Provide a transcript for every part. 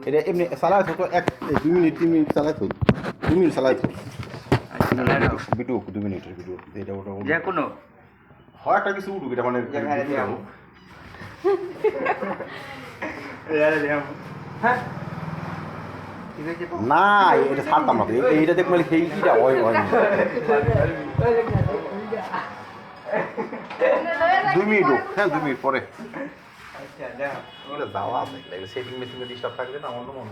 এটা এমনি চালাই থাকো 2 মিনিট 3 মিনিট চালাই থাকো 2 মিনিট চালাই থাকো ভিডিও 2 মিনিটের ভিডিও এটা ওটা যে কোনো হয় একটা কিছু উঠুক এটা মানে না এটা ছাড়তাম না এইটা দেখ মানে সেইটা হয় হয় 2 মিনিট হ্যাঁ 2 মিনিট পরে যাওয়া আছে সেটিং মেশিনে ডিস্টার্ব থাকবে না অন্য মনে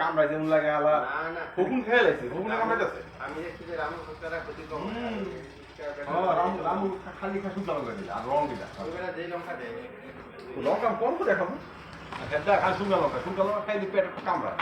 কামড়াই যেমন লাগে আলা হুকুম খেয়ে লাগছে হুকুমে কামড়াইতেছে আমি দেখছি যে রামু ফুচকাটা ক্ষতি কম রামু খালি খা শুকনো লঙ্কা দিলা আর রং দিলা যেই লঙ্কা দেয় লঙ্কা কম করে খাবো আচ্ছা খালি শুকনো লঙ্কা খাইলে পেট কামড়ায়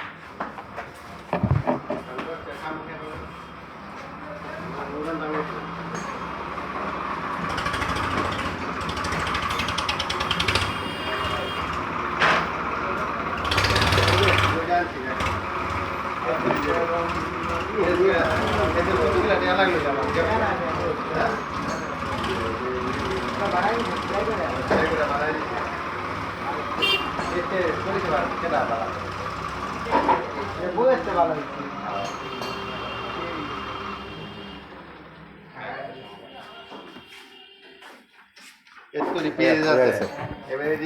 এত পেয়ে যাচ্ছে এবারে